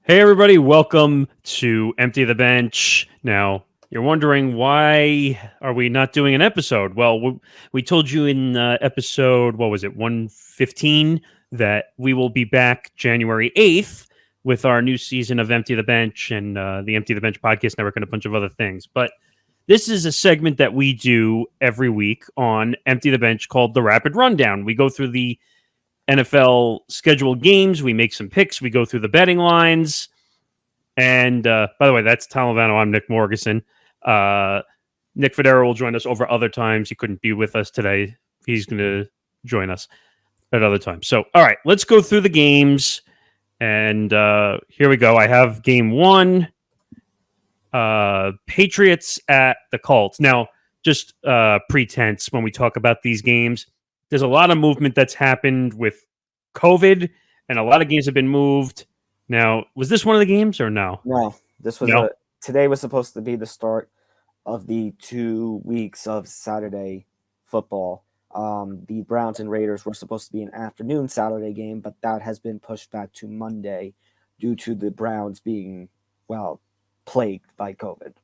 Hey, everybody, welcome to Empty the Bench. Now, you're wondering why are we not doing an episode? Well, we told you in episode, 115, that we will be back January 8th with our new season of Empty the Bench and the Empty the Bench podcast network and a bunch of other things. But this is a segment that we do every week on Empty the Bench called The Rapid Rundown. We go through the NFL scheduled games. We make some picks. We go through the betting lines. And by the way, that's Tom Albano. I'm Nick Morgasen. Nick Federa will join us over other times. He couldn't be with us today. He's going to join us at other times. So, all right, let's go through the games. And here we go. I have game one, Patriots at the Colts. Now, just pretense when we talk about these games. There's a lot of movement that's happened with COVID, and a lot of games have been moved. Now, was this one of the games or no? No, this was today was supposed to be the start of the 2 weeks of Saturday football. The Browns and Raiders were supposed to be an afternoon Saturday game, but that has been pushed back to Monday due to the Browns being, plagued by COVID.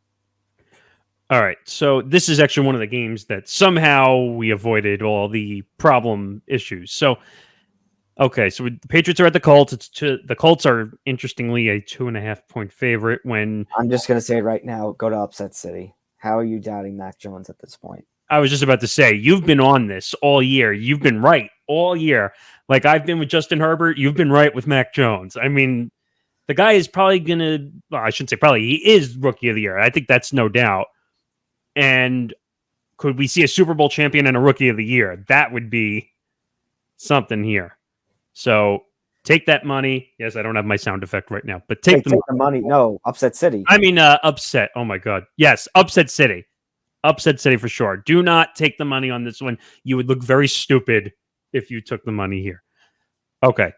All right, so this is actually one of the games that somehow we avoided all the problem issues. So, okay, so the Patriots are at the Colts. The Colts are, interestingly, a 2.5-point favorite when... I'm just going to say right now, go to Upset City. How are you doubting Mac Jones at this point? I was just about to say, you've been on this all year. You've been right all year. Like I've been with Justin Herbert, you've been right with Mac Jones. I mean, the guy is probably going to... Well, I shouldn't say probably. He is Rookie of the Year. I think that's no doubt. And could we see a Super Bowl champion and a Rookie of the Year? That would be something here. So take that money. Yes, I don't have my sound effect right now, but take the money. No, Upset City. I mean, upset. Oh my God. Yes, Upset City. Upset City for sure. Do not take the money on this one. You would look very stupid if you took the money here. Okay.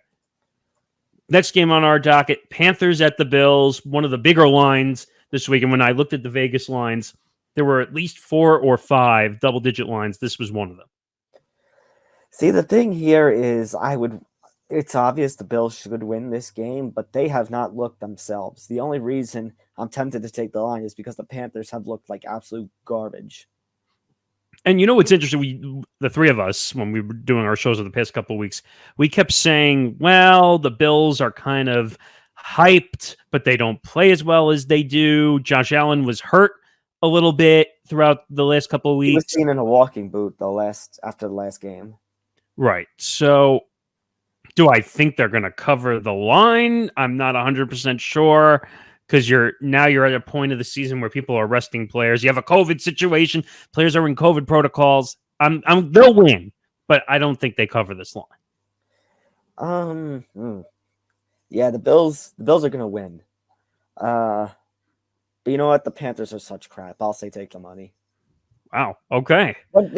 Next game on our docket, Panthers at the Bills. One of the bigger lines this week. And when I looked at the Vegas lines, there were at least 4 or 5 double-digit lines. This was one of them. See, the thing here is it's obvious the Bills should win this game, but they have not looked themselves. The only reason I'm tempted to take the line is because the Panthers have looked like absolute garbage. And you know what's interesting? The three of us, when we were doing our shows over the past couple of weeks, we kept saying, well, the Bills are kind of hyped, but they don't play as well as they do. Josh Allen was hurt a little bit throughout the last couple of weeks. He was seen in a walking boot after the last game. Right. So do I think they're going to cover the line? I'm not 100% sure because you're at a point of the season where people are resting players. You have a COVID situation. Players are in COVID protocols. They'll win, but I don't think they cover this line. Yeah, the Bills are going to win. But you know what? The Panthers are such crap. I'll say take the money. Wow. Okay. Wouldn't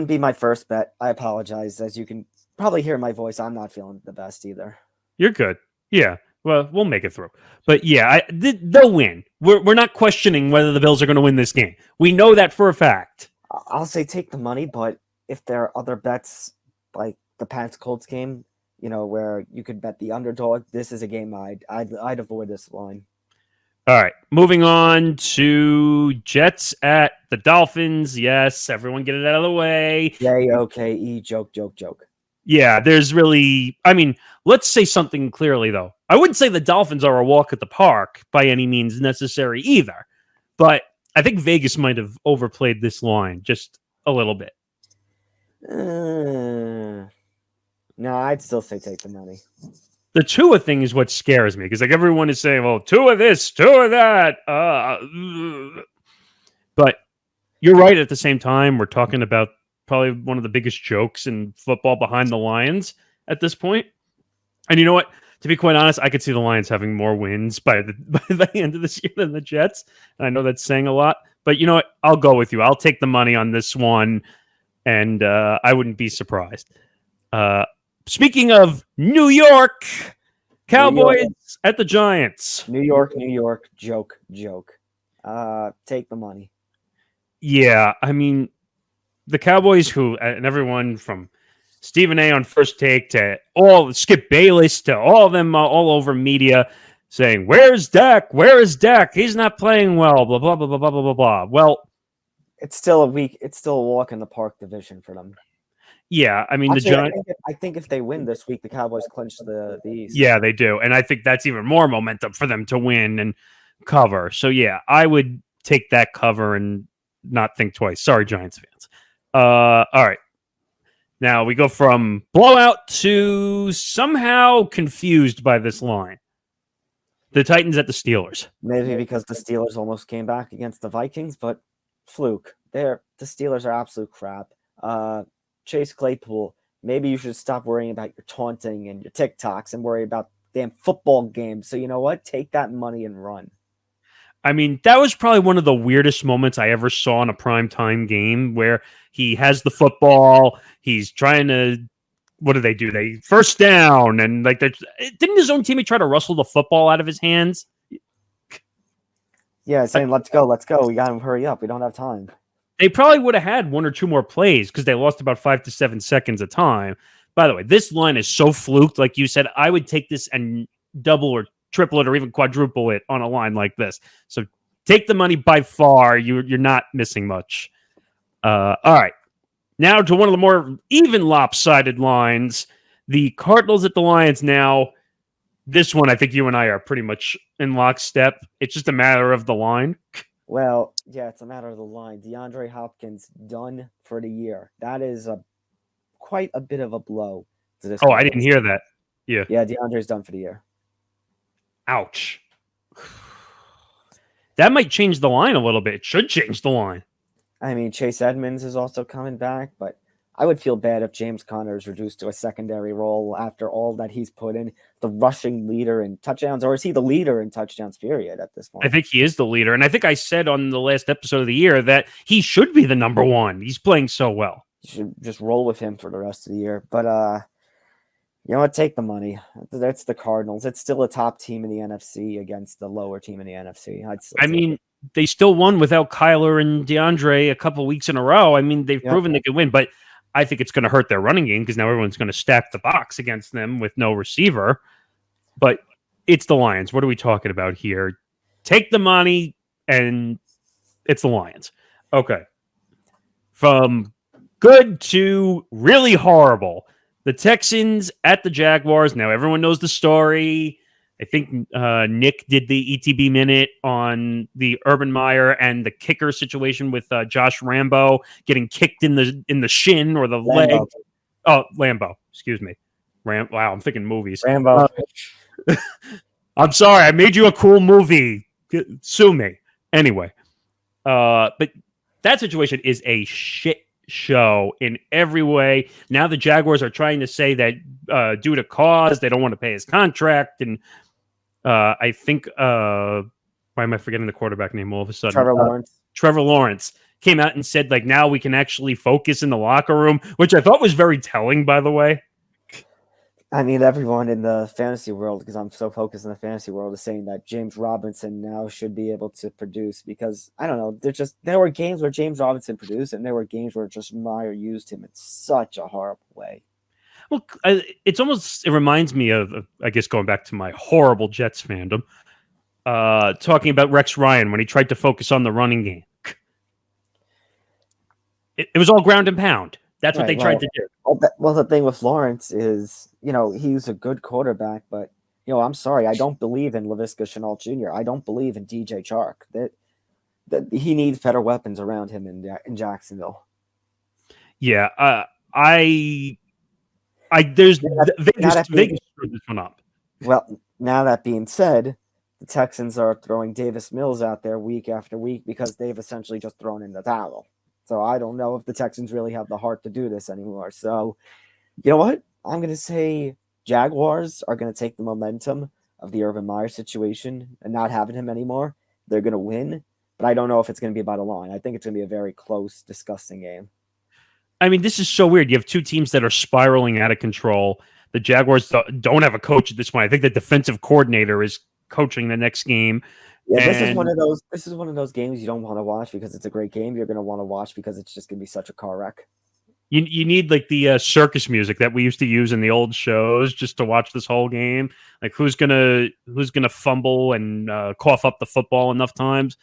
be my first bet. I apologize. As you can probably hear my voice, I'm not feeling the best either. You're good. Yeah. Well, we'll make it through. But yeah, they'll win. We're not questioning whether the Bills are going to win this game. We know that for a fact. I'll say take the money, but if there are other bets like the Pats-Colts game, where you could bet the underdog, this is a game I'd avoid this line. All right, moving on to Jets at the Dolphins. Yes, everyone get it out of the way. J-O-K-E, joke. Yeah, there's really... I mean, let's say something clearly, though. I wouldn't say the Dolphins are a walk at the park by any means necessary either, but I think Vegas might have overplayed this line just a little bit. No, I'd still say take the money. The Tua thing is what scares me because like everyone is saying, well, Tua this, Tua that. But you're right at the same time. We're talking about probably one of the biggest jokes in football behind the Lions at this point. And you know what? To be quite honest, I could see the Lions having more wins by the end of this year than the Jets. And I know that's saying a lot. But you know what? I'll go with you. I'll take the money on this one. And I wouldn't be surprised. Speaking of New York, Cowboys at the Giants. New York, joke. Take the money. Yeah, I mean, the Cowboys and everyone from Stephen A on First Take to all Skip Bayless to all of them all over media saying, "Where's Dak? Where is Dak? He's not playing well." Blah blah blah blah blah blah blah. Well, it's still a week. It's still a walk in the park division for them. Yeah, I mean Actually, the Giants. I think if they win this week, the Cowboys clinch the East. Yeah, they do, and I think that's even more momentum for them to win and cover. So yeah, I would take that cover and not think twice. Sorry, Giants fans. All right. Now we go from blowout to somehow confused by this line. The Titans at the Steelers. Maybe because the Steelers almost came back against the Vikings, but fluke. The Steelers are absolute crap. Chase Claypool, maybe you should stop worrying about your taunting and your TikToks and worry about damn football games. So you know what? Take that money and run. I mean, that was probably one of the weirdest moments I ever saw in a primetime game where he has the football. He's trying to, what do? They first down. And like, didn't his own teammate try to rustle the football out of his hands? Yeah, saying, let's go. We got to hurry up. We don't have time. They probably would have had one or two more plays because they lost about 5 to 7 seconds a time. By the way, this line is so fluked. Like you said, I would take this and double or triple it or even quadruple it on a line like this. So take the money by far. You're not missing much. All right. Now to one of the more even lopsided lines. The Cardinals at the Lions now. This one, I think you and I are pretty much in lockstep. It's just a matter of the line. Well, yeah, it's a matter of the line. DeAndre Hopkins done for the year. That is quite a bit of a blow to this. Oh, I didn't hear that. Yeah. Yeah, DeAndre's done for the year. Ouch. That might change the line a little bit. It should change the line. I mean, Chase Edmonds is also coming back, but I would feel bad if James Conner is reduced to a secondary role after all that he's put in, the rushing leader in touchdowns, or is he the leader in touchdowns, period, at this point? I think he is the leader, and I think I said on the last episode of the year that he should be the number one. He's playing so well. You should just roll with him for the rest of the year. But, you know what? Take the money. That's the Cardinals. It's still a top team in the NFC against the lower team in the NFC. I mean, they still won without Kyler and DeAndre a couple weeks in a row. I mean, they've proven they can win, but I think it's going to hurt their running game because now everyone's going to stack the box against them with no receiver. But it's the Lions. What are we talking about here? Take the money, and it's the Lions. Okay. From good to really horrible. The Texans at the Jaguars. Now everyone knows the story. I think Nick did the ETB minute on the Urban Meyer and the kicker situation with Josh Rambo getting kicked in the shin or the leg. Oh, Lambo. Excuse me. Wow, I'm thinking movies. Rambo. I'm sorry. I made you a cool movie. Sue me. Anyway, but that situation is a shit show in every way. Now the Jaguars are trying to say that due to cause, they don't want to pay his contract. And I think, why am I forgetting the quarterback name all of a sudden? Trevor Lawrence came out and said, like, now we can actually focus in the locker room, which I thought was very telling, by the way. I mean, everyone in the fantasy world, because I'm so focused in the fantasy world, is saying that James Robinson now should be able to produce because, I don't know, there were games where James Robinson produced and there were games where just Meyer used him in such a horrible way. Well, it reminds me of, I guess, going back to my horrible Jets fandom, talking about Rex Ryan when he tried to focus on the running game. It was all ground and pound. That's what they tried to do. Well, the thing with Lawrence is, he's a good quarterback, but, I'm sorry. I don't believe in Laviska Shenault Jr. I don't believe in DJ Chark. That he needs better weapons around him in Jacksonville. Yeah, Vegas screwed this one up. Well, now that being said, the Texans are throwing Davis Mills out there week after week because they've essentially just thrown in the towel. So I don't know if the Texans really have the heart to do this anymore. So, you know what? I'm going to say Jaguars are going to take the momentum of the Urban Meyer situation and not having him anymore. They're going to win, but I don't know if it's going to be by the line. I think it's going to be a very close, disgusting game. I mean, this is so weird. You have two teams that are spiraling out of control. The Jaguars don't have a coach at this point. I think the defensive coordinator is coaching the next game. Yeah, this is one of those games you don't want to watch because it's a great game. You're going to want to watch because it's just going to be such a car wreck. You need like the circus music that we used to use in the old shows just to watch this whole game. Like who's gonna fumble and cough up the football enough times.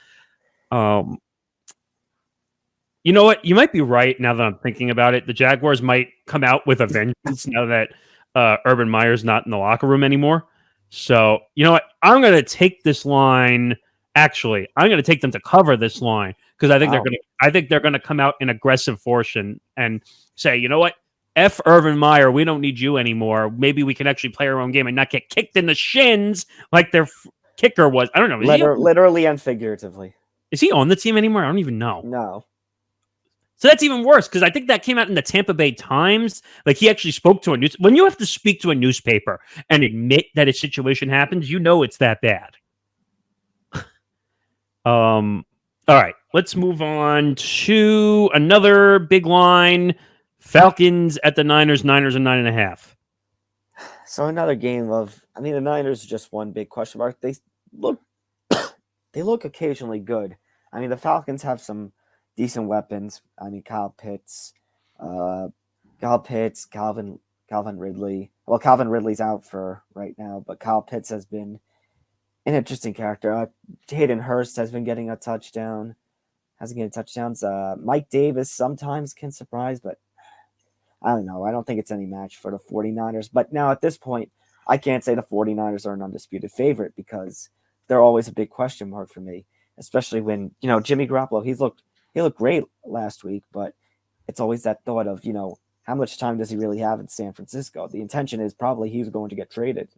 Um, you know what? You might be right now that I'm thinking about it. The Jaguars might come out with a vengeance now that Urban Meyer's not in the locker room anymore. So you know what? I'm gonna take this line. Actually, I'm gonna take them to cover this line because I think they're gonna come out in aggressive fashion and say, you know what? F Urban Meyer, we don't need you anymore. Maybe we can actually play our own game and not get kicked in the shins like their kicker was. I don't know. Literally and figuratively. Is he on the team anymore? I don't even know. No. So that's even worse because I think that came out in the Tampa Bay Times. Like he actually spoke to a news. When you have to speak to a newspaper and admit that a situation happens, you know it's that bad. All right, let's move on to another big line. Falcons at the Niners. Niners are 9.5. So another game of, I mean, the Niners are just one big question mark. They look occasionally good. I mean, the Falcons have some decent weapons. I mean, Kyle Pitts, Calvin Ridley. Well, Calvin Ridley's out for right now, but Kyle Pitts has been an interesting character. Hayden Hurst has been getting a touchdown. Hasn't getting touchdowns. Mike Davis sometimes can surprise, but I don't know. I don't think it's any match for the 49ers. But now at this point, I can't say the 49ers are an undisputed favorite because they're always a big question mark for me, especially when, Jimmy Garoppolo, he looked great last week, but it's always that thought of, how much time does he really have in San Francisco? The intention is probably he's going to get traded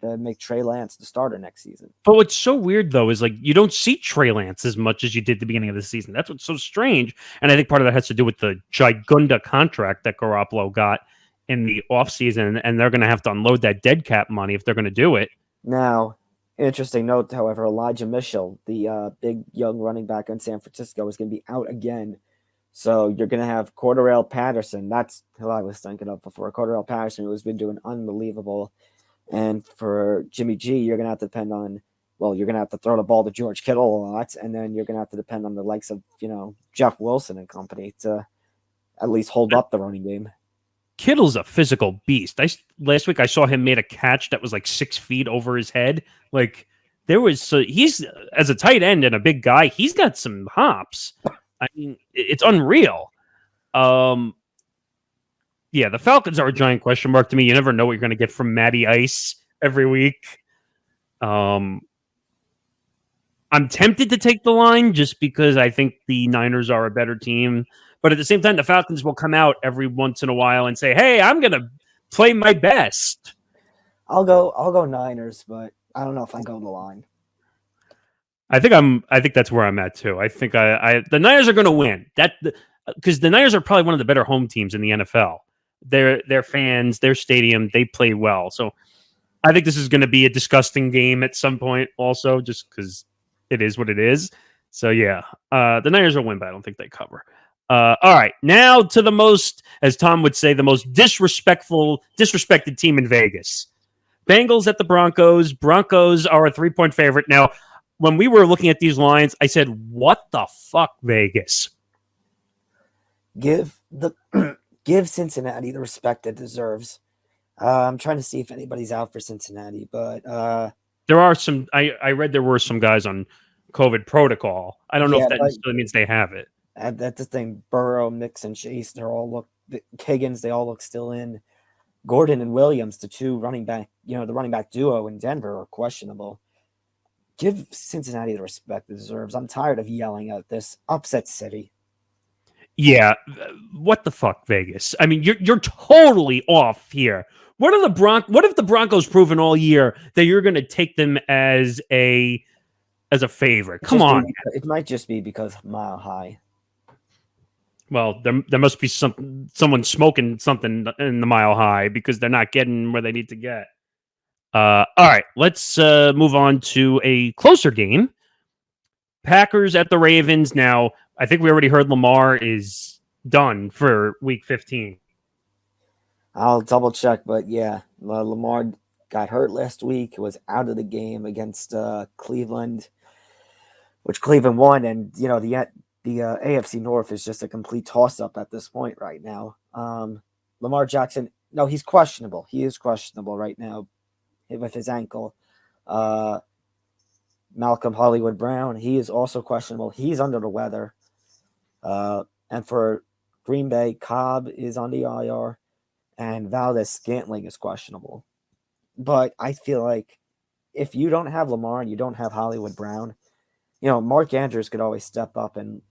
to make Trey Lance the starter next season. But what's so weird, though, is like you don't see Trey Lance as much as you did at the beginning of the season. That's what's so strange. And I think part of that has to do with the gigunda contract that Garoppolo got in the offseason, and they're going to have to unload that dead cap money if they're going to do it. Now, interesting note, however, Elijah Mitchell, the big young running back in San Francisco, is going to be out again. So you're going to have Cordarrelle Patterson. That's who I was thinking of before. Cordarrelle Patterson, who has been doing unbelievable. And for Jimmy G, you're going to have to depend on, you're going to have to throw the ball to George Kittle a lot. And then you're going to have to depend on the likes of, Jeff Wilson and company to at least hold up the running game. Kittle's a physical beast. Last week I saw him made a catch that was like 6 feet over his head. Like he's as a tight end and a big guy, he's got some hops. I mean, it's unreal. Yeah, the Falcons are a giant question mark to me. You never know what you're going to get from Matty Ice every week. I'm tempted to take the line just because I think the Niners are a better team. But at the same time, the Falcons will come out every once in a while and say, hey, I'm going to play my best. I'll go Niners, but I don't know if I go the line. I think that's where I'm at too. I think the Niners are going to win. Because the Niners are probably one of the better home teams in the NFL. Their fans, their stadium, they play well. So I think this is going to be a disgusting game at some point also, just because it is what it is. So yeah, the Niners will win, but I don't think they cover. All right, now to the most, as Tom would say, the most disrespected team in Vegas. Bengals at the Broncos. Broncos are a 3-point favorite. Now, when we were looking at these lines, I said, what the fuck, Vegas? Give Cincinnati the respect it deserves. I'm trying to see if anybody's out for Cincinnati, but there are some. I read there were some guys on COVID protocol. I don't know if that necessarily means they have it. That's the thing. Burrow, Mixon, Chase, Higgins, they all look still in. Gordon and Williams, the two running back, the running back duo in Denver are questionable. Give Cincinnati the respect it deserves. I'm tired of yelling at this upset city. Yeah, what the fuck, Vegas? I mean, you're totally off here. What if the Broncos proven all year that you're going to take them as a favorite? Come on. It might just be because Mile High. Well, there must be someone smoking something in the Mile High because they're not getting where they need to get. All right, let's move on to a closer game. Packers at the Ravens. Now, I think we already heard Lamar is done for Week 15. I'll double check, but yeah, Lamar got hurt last week. Was out of the game against Cleveland, which Cleveland won, and the the AFC North is just a complete toss-up at this point right now. Lamar Jackson, no, he's questionable. He is questionable right now with his ankle. Malcolm Hollywood Brown, he is also questionable. He's under the weather. And for Green Bay, Cobb is on the IR, and Valdez Scantling is questionable. But I feel like if you don't have Lamar and you don't have Hollywood Brown, Mark Andrews could always step up and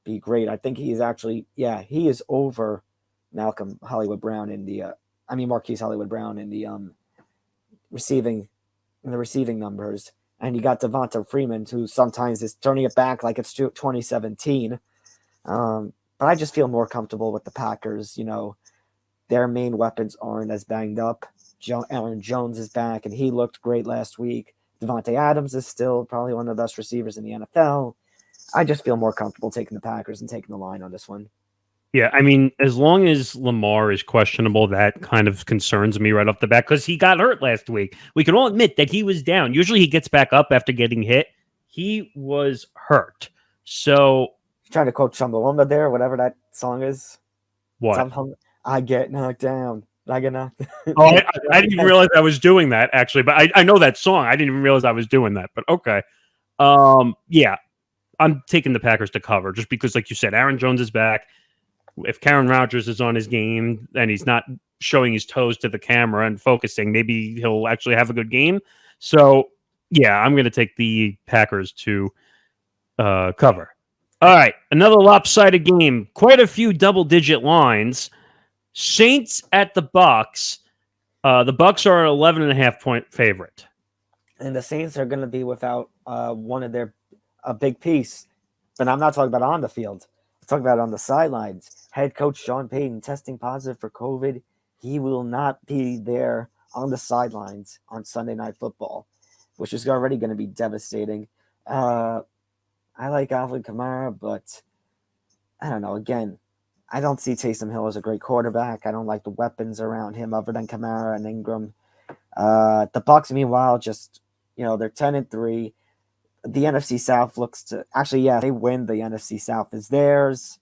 be great. I think he is actually, he is over Malcolm Hollywood Brown in the, Marquise Hollywood Brown in the receiving numbers. And you got Devonta Freeman, who sometimes is turning it back like it's 2017. But I just feel more comfortable with the Packers. Their main weapons aren't as banged up. Aaron Jones is back, and he looked great last week. Devontae Adams is still probably one of the best receivers in the NFL. I just feel more comfortable taking the Packers and taking the line on this one. Yeah, as long as Lamar is questionable, that kind of concerns me right off the bat because he got hurt last week. We can all admit that he was down. Usually he gets back up after getting hit. He was hurt. So trying to quote Chumbawamba there, whatever that song is. What? I get knocked down. I get knocked down. Oh, I didn't even realize I was doing that, actually. But I know that song. I didn't even realize I was doing that. But okay. Yeah, I'm taking the Packers to cover just because, like you said, Aaron Jones is back. If Karen Rodgers is on his game and he's not showing his toes to the camera and focusing, maybe he'll actually have a good game. So, yeah, I'm going to take the Packers to cover. All right, another lopsided game. Quite a few double-digit lines. Saints at the Bucs. The Bucs are an 11.5-point favorite. And the Saints are going to be without one of their big piece. But I'm not talking about on the field. I'm talking about on the sidelines. Head coach Sean Payton testing positive for COVID. He will not be there on the sidelines on Sunday Night Football, which is already going to be devastating. I like Alvin Kamara, but I don't know. Again, I don't see Taysom Hill as a great quarterback. I don't like the weapons around him other than Kamara and Ingram. The Bucs, meanwhile, just, they're 10-3. The NFC South looks to actually, they win. The NFC South is theirs.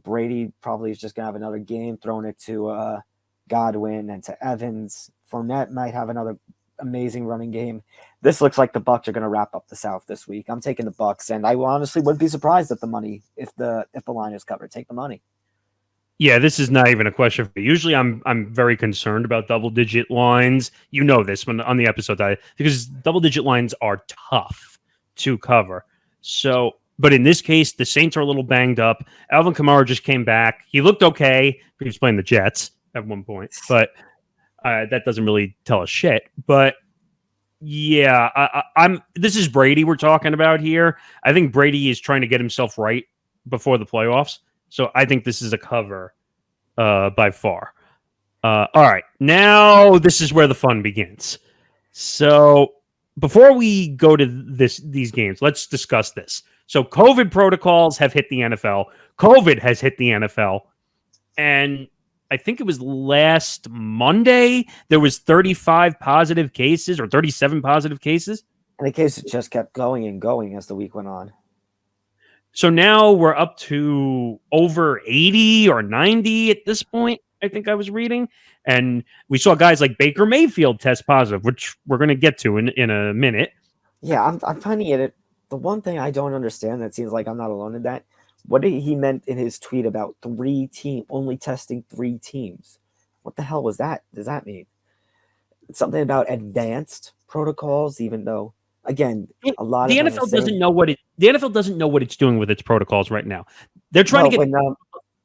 Brady probably is just going to have another game, throwing it to Godwin and to Evans. Fournette might have another amazing running game. This looks like the Bucs are going to wrap up the South this week. I'm taking the Bucs, and I honestly wouldn't be surprised at the money if the line is covered. Take the money. Yeah, this is not even a question for me. Usually, I'm very concerned about double-digit lines. You know this when on the episode, because double-digit lines are tough to cover. So, but in this case, the Saints are a little banged up. Alvin Kamara just came back. He looked okay. He was playing the Jets at one point, but that doesn't really tell us shit. But yeah, this is Brady we're talking about here. I think Brady is trying to get himself right before the playoffs. So I think this is a cover by far. All right, now this is where the fun begins. So before we go to these games, let's discuss this. So COVID protocols have hit the NFL. COVID has hit the NFL. And I think it was last Monday, there was 35 positive cases or 37 positive cases. And the cases just kept going and going as the week went on. So now we're up to over 80 or 90 at this point, I think I was reading. And we saw guys like Baker Mayfield test positive, which we're going to get to in a minute. Yeah, I'm finding it. The one thing I don't understand, that seems like I'm not alone in that, what he meant in his tweet about only testing 3 teams. What the hell was that? Does that mean? It's something about advanced protocols, even though, again, a lot the of NFL doesn't know what the NFL doesn't know what it's doing with its protocols right now. They're trying to get.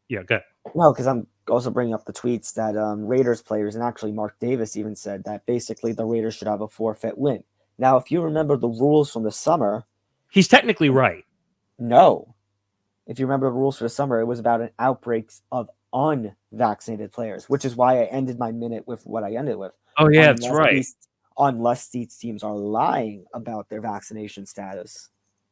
Yeah, go ahead. No, because I'm also bringing up the tweets that Raiders players, and actually Mark Davis even said that basically the Raiders should have a forfeit win. Now, if you remember the rules from the summer, he's technically right. No. If you remember the rules for the summer, it was about an outbreaks of unvaccinated players, which is why I ended my minute with what I ended with. Oh, yeah, that's right. Unless these teams are lying about their vaccination status.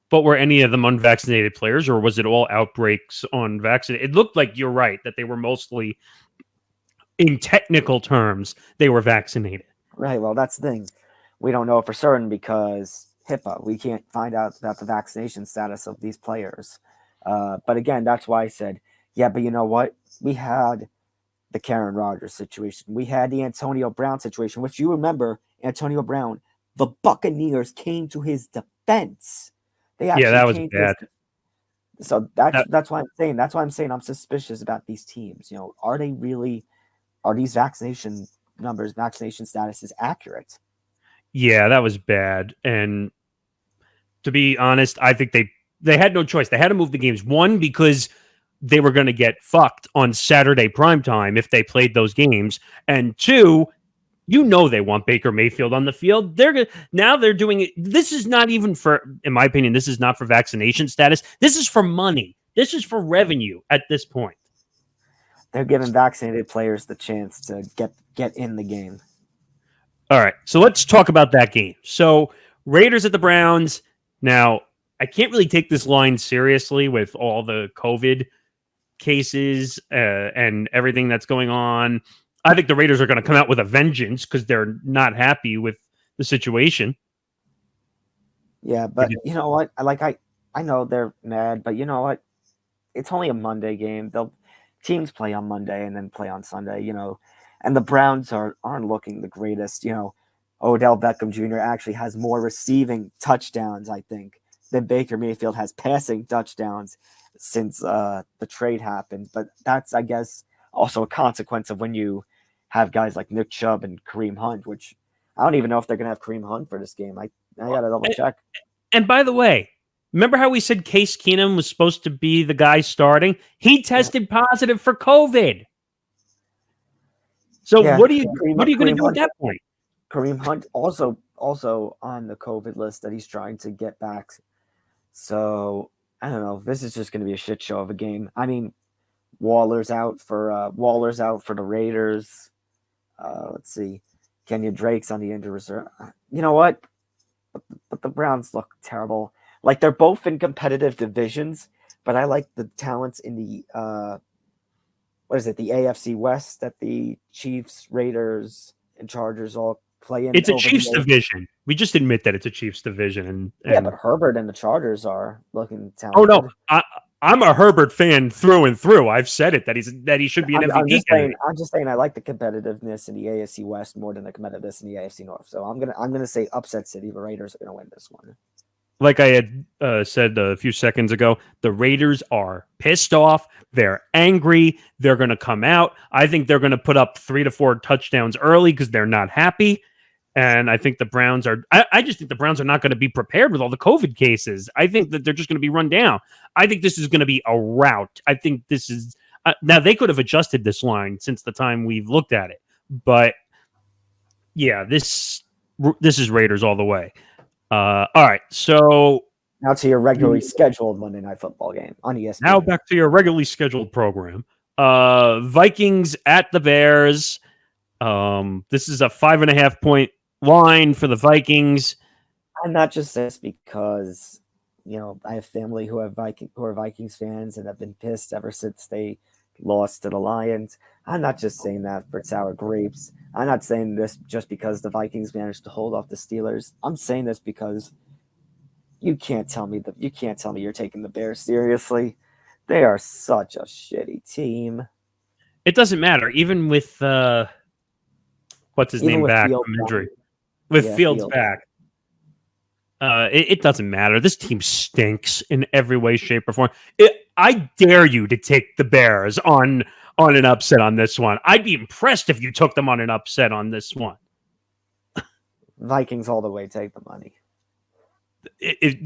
But were any of them unvaccinated players, or was it all outbreaks on vaccinated? It looked like you're right, that they were mostly, in technical terms, they were vaccinated. Right, well, that's the thing. We don't know for certain because HIPAA. We can't find out about the vaccination status of these players. But again, that's why I said, yeah, but you know what? We had the Karen Rodgers situation. We had the Antonio Brown situation, which you remember, Antonio Brown, the Buccaneers came to his defense. They Yeah, actually that was came to his bad. so That, that's why I'm saying I'm suspicious about these teams. Are these vaccination numbers, vaccination status is accurate? yeah, that was bad. And to be honest, I think they had no choice. They had to move the games. One, because they were going to get fucked on Saturday primetime if they played those games. And two, they want Baker Mayfield on the field. Now they're doing it. This is not even for, in my opinion, this is not for vaccination status. This is for money. This is for revenue at this point. They're giving vaccinated players the chance to get in the game. All right, so let's talk about that game. So Raiders at the Browns. Now, I can't really take this line seriously with all the COVID cases and everything that's going on. I think the Raiders are going to come out with a vengeance because they're not happy with the situation. Yeah, but you know what? I know they're mad, but you know what? It's only a Monday game. Teams play on Monday and then play on Sunday, and the Browns aren't looking the greatest. Odell Beckham Jr. actually has more receiving touchdowns, I think, than Baker Mayfield has passing touchdowns since the trade happened. But that's, I guess, also a consequence of when you have guys like Nick Chubb and Kareem Hunt, which I don't even know if they're going to have Kareem Hunt for this game. I got to double check. And by the way, remember how we said Case Keenum was supposed to be the guy starting? He tested positive for COVID. So what are you going to do at that point? Kareem Hunt also on the COVID list that he's trying to get back. So I don't know. This is just going to be a shit show of a game. I mean, Waller's out for the Raiders. Let's see, Kenyon Drake's on the injury reserve. You know what? But the Browns look terrible. Like, they're both in competitive divisions, but I like the talents in the the AFC West that the Chiefs, Raiders, and Chargers all play in. It's a Chiefs division. We just admit that it's a Chiefs division. And yeah, but Herbert and the Chargers are looking talented. Oh no, I'm a Herbert fan through and through. I've said it that he should be an MVP. I'm just saying I like the competitiveness in the AFC West more than the competitiveness in the AFC North. So I'm gonna say upset city. The Raiders are gonna win this one. Like I had said a few seconds ago, the Raiders are pissed off. They're angry. They're going to come out. I think they're going to put up 3 to 4 touchdowns early because they're not happy. And I think the Browns are. I just think the Browns are not going to be prepared with all the COVID cases. I think that they're just going to be run down. I think this is going to be a rout. I think this is now they could have adjusted this line since the time we've looked at it, but yeah, this is Raiders all the way. All right, so now to your regularly scheduled Monday Night Football game on ESPN. Now back to your regularly scheduled program. Vikings at the Bears. This is a 5.5 point line for the Vikings. I'm not just this because I have family who are Vikings fans and have been pissed ever since they lost to the Lions. I'm not just saying that for sour grapes. I'm not saying this just because the Vikings managed to hold off the Steelers. I'm saying this because you can't tell me you're taking the Bears seriously. They are such a shitty team. It doesn't matter, even with what's his name back from injury. With Fields back. It doesn't matter. This team stinks in every way, shape, or form. I dare you to take the Bears on an upset on this one. I'd be impressed if you took them on an upset on this one. Vikings all the way, take the money.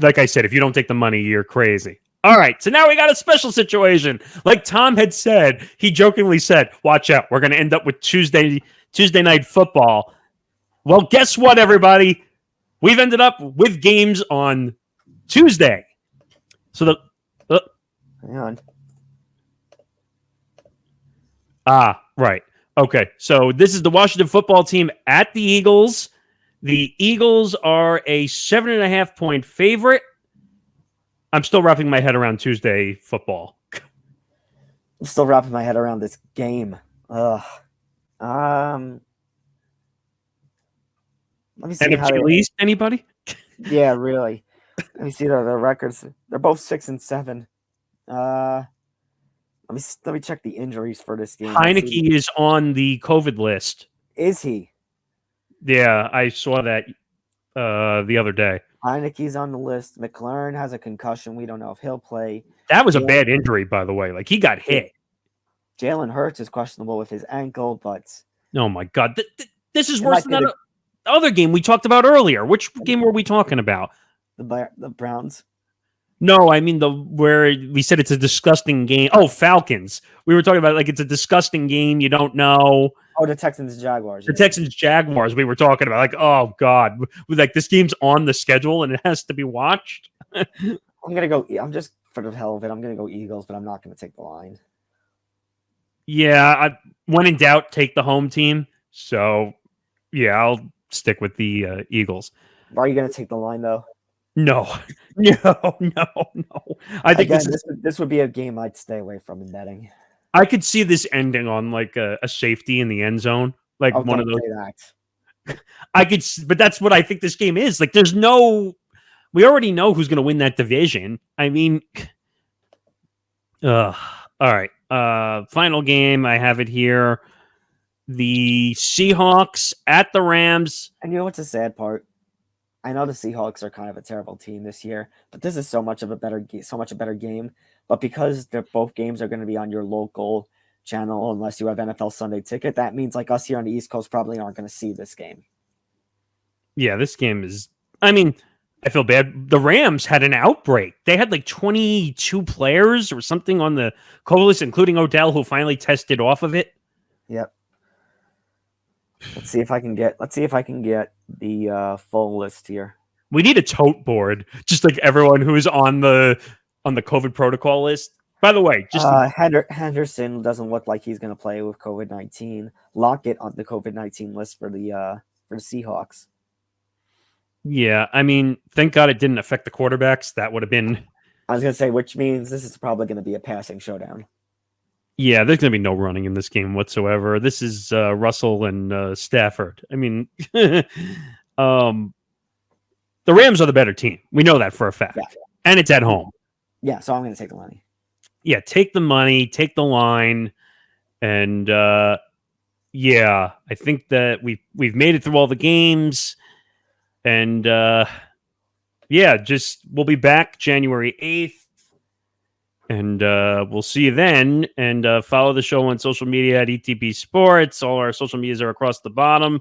Like I said, if you don't take the money, you're crazy. All right, so now we got a special situation. Like Tom had said, he jokingly said, watch out, we're going to end up with Tuesday night football. Well, guess what, everybody? We've ended up with games on Tuesday. So hang on. Right. Okay. So this is the Washington football team at the Eagles. The Eagles are a 7.5 point favorite. I'm still wrapping my head around Tuesday football. I'm still wrapping my head around this game. Ugh. Let me see. NFC East, anybody? Yeah, really. Let me see their records. They're both 6-7. Let me check the injuries for this game. Heineke is on the COVID list. Is he? Yeah, I saw that the other day. Heineke's on the list. McLaurin has a concussion. We don't know if he'll play. That was a bad injury, by the way. Like, he got hit. Jalen Hurts is questionable with his ankle, but oh my God, this is worse than that other game we talked about earlier. Which game were we talking about? The Browns. No, I mean where we said it's a disgusting game. Oh, Falcons. We were talking about like it's a disgusting game. You don't know. Oh, the Texans Jaguars. The Texans Jaguars. We were talking about like, oh God, like this game's on the schedule and it has to be watched. I'm gonna go. I'm just for the hell of it. I'm gonna go Eagles, but I'm not gonna take the line. Yeah, when in doubt, take the home team. So yeah, I'll stick with the Eagles. Are you gonna take the line though? No. I think this would be a game I'd stay away from in betting. I could see this ending on like a safety in the end zone, like one of those. I could, but that's what I think this game is. Like, we already know who's going to win that division. I mean, all right. Final game. I have it here. The Seahawks at the Rams. And you know what's the sad part? I know the Seahawks are kind of a terrible team this year, but this is so much a better game. But because both games are going to be on your local channel, unless you have NFL Sunday Ticket, that means like us here on the East Coast probably aren't going to see this game. Yeah, this game is. I mean, I feel bad. The Rams had an outbreak. They had like 22 players or something on the COVID list, including Odell, who finally tested off of it. Yep. Let's see if I can get the full list here. We need a tote board, just like everyone who's on the COVID protocol list. By the way, just Henderson doesn't look like he's going to play with COVID-19. Lockett on the COVID-19 list for the Seahawks. Yeah, I mean, thank God it didn't affect the quarterbacks. That would have been. I was going to say, which means this is probably going to be a passing showdown. Yeah, there's going to be no running in this game whatsoever. This is Russell and Stafford. I mean, the Rams are the better team. We know that for a fact. Yeah. And it's at home. Yeah, so I'm going to take the money. Yeah, take the money, take the line. And yeah, I think that we've made it through all the games. And yeah, we'll be back January 8th. And we'll see you then. And follow the show on social media at ETB Sports. All our social medias are across the bottom.